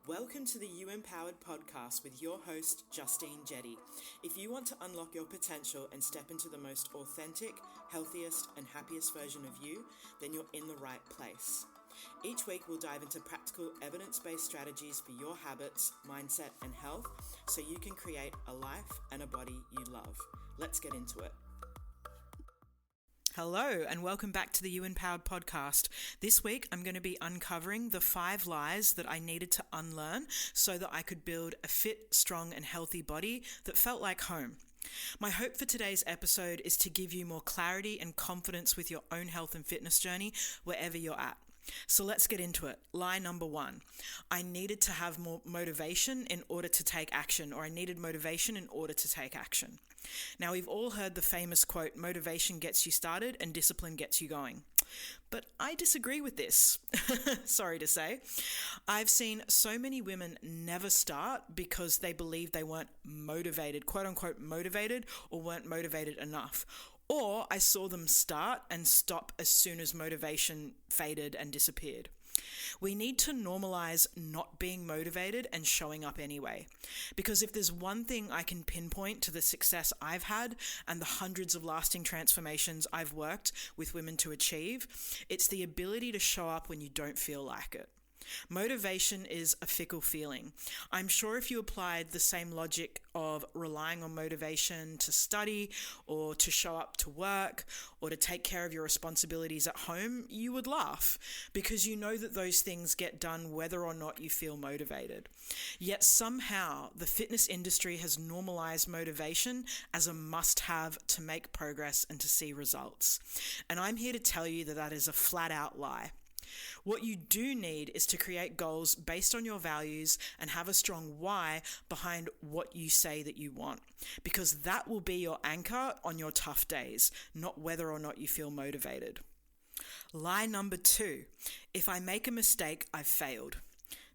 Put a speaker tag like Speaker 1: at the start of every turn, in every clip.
Speaker 1: Welcome to the You Empowered podcast with your host, Justine Jetty. If you want to unlock your potential and step into the most authentic, healthiest, and happiest version of you, then you're in the right place. Each week we'll dive into practical, evidence-based strategies for your habits, mindset, and health so you can create a life and a body you love. Let's get into it. Hello and welcome back to the You Empowered podcast. This week I'm going to be uncovering the 5 lies that I needed to unlearn so that I could build a fit, strong and healthy body that felt like home. My hope for today's episode is to give you more clarity and confidence with your own health and fitness journey wherever you're at. So let's get into it. Lie number 1. I needed to have more motivation in order to take action, or I needed motivation in order to take action. Now, we've all heard the famous quote, motivation gets you started and discipline gets you going. But I disagree with this. Sorry to say. I've seen so many women never start because they believe they weren't motivated, quote unquote motivated, or weren't motivated enough. Or I saw them start and stop as soon as motivation faded and disappeared. We need to normalize not being motivated and showing up anyway. Because if there's one thing I can pinpoint to the success I've had and the hundreds of lasting transformations I've worked with women to achieve, it's the ability to show up when you don't feel like it. Motivation is a fickle feeling. I'm sure if you applied the same logic of relying on motivation to study or to show up to work or to take care of your responsibilities at home, you would laugh because you know that those things get done whether or not you feel motivated. Yet somehow the fitness industry has normalized motivation as a must-have to make progress and to see results. And I'm here to tell you that that is a flat-out lie. What you do need is to create goals based on your values and have a strong why behind what you say that you want, because that will be your anchor on your tough days, not whether or not you feel motivated. Lie number 2, if I make a mistake, I've failed.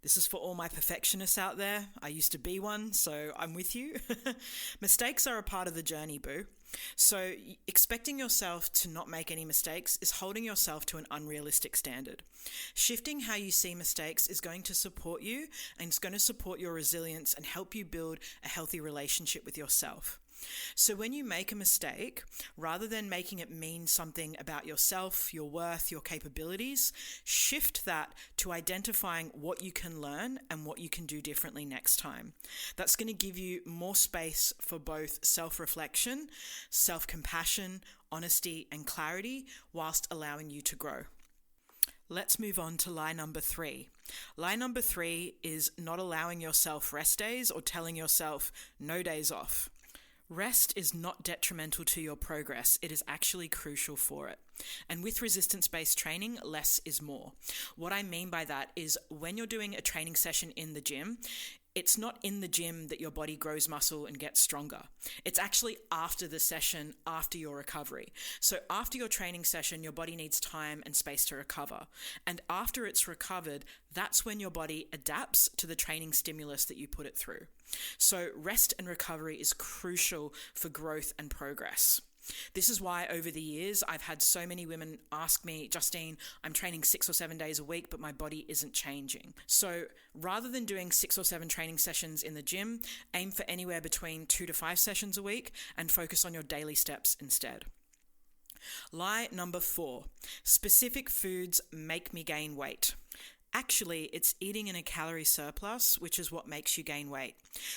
Speaker 1: This is for all my perfectionists out there. I used to be one, so I'm with you. Mistakes are a part of the journey, boo. So expecting yourself to not make any mistakes is holding yourself to an unrealistic standard. Shifting how you see mistakes is going to support you, and it's going to support your resilience and help you build a healthy relationship with yourself. So when you make a mistake, rather than making it mean something about yourself, your worth, your capabilities, shift that to identifying what you can learn and what you can do differently next time. That's going to give you more space for both self-reflection, self-compassion, honesty, and clarity, whilst allowing you to grow. Let's move on to lie number 3. Lie number 3 is not allowing yourself rest days or telling yourself no days off. Rest is not detrimental to your progress. It is actually crucial for it. And with resistance-based training, less is more. What I mean by that is when you're doing a training session in the gym, it's not in the gym that your body grows muscle and gets stronger. It's actually after the session, after your recovery. So after your training session, your body needs time and space to recover. And after it's recovered, that's when your body adapts to the training stimulus that you put it through. So rest and recovery is crucial for growth and progress. This is why over the years, I've had so many women ask me, Justine, I'm training 6 or 7 days a week, but my body isn't changing. So rather than doing 6 or 7 training sessions in the gym, aim for anywhere between 2 to 5 sessions a week and focus on your daily steps instead. Lie number 4, specific foods make me gain weight. Actually, it's eating in a calorie surplus, which is what makes you gain weight.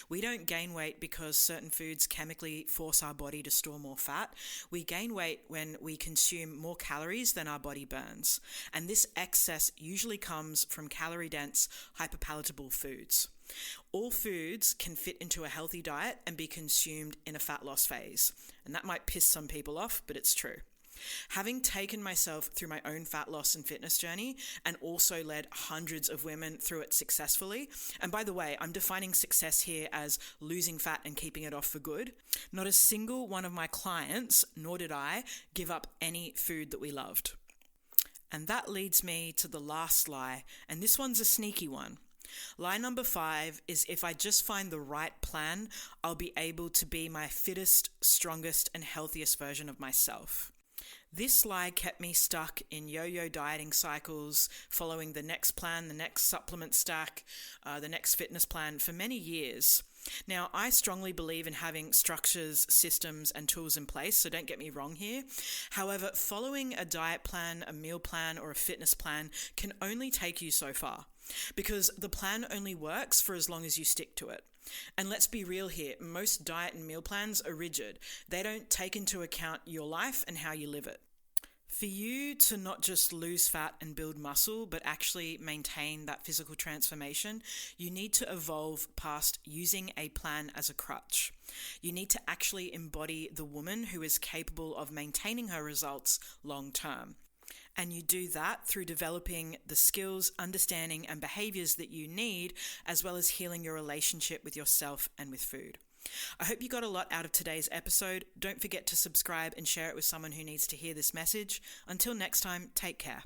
Speaker 1: We don't gain weight because certain foods chemically force our body to store more fat. We gain weight when we consume more calories than our body burns. And this excess usually comes from calorie-dense, hyperpalatable foods. All foods can fit into a healthy diet and be consumed in a fat loss phase. And that might piss some people off, but it's true. Having taken myself through my own fat loss and fitness journey and also led hundreds of women through it successfully, and by the way, I'm defining success here as losing fat and keeping it off for good, not a single one of my clients, nor did I, give up any food that we loved. And that leads me to the last lie, and this one's a sneaky one. Lie number 5 is if I just find the right plan, I'll be able to be my fittest, strongest, and healthiest version of myself. This lie kept me stuck in yo-yo dieting cycles, following the next plan, the next supplement stack, the next fitness plan for many years. Now, I strongly believe in having structures, systems, and tools in place, so don't get me wrong here. However, following a diet plan, a meal plan, or a fitness plan can only take you so far, because the plan only works for as long as you stick to it. And let's be real here, most diet and meal plans are rigid. They don't take into account your life and how you live it. For you to not just lose fat and build muscle, but actually maintain that physical transformation, you need to evolve past using a plan as a crutch. You need to actually embody the woman who is capable of maintaining her results long term. And you do that through developing the skills, understanding, and behaviors that you need, as well as healing your relationship with yourself and with food. I hope you got a lot out of today's episode. Don't forget to subscribe and share it with someone who needs to hear this message. Until next time, take care.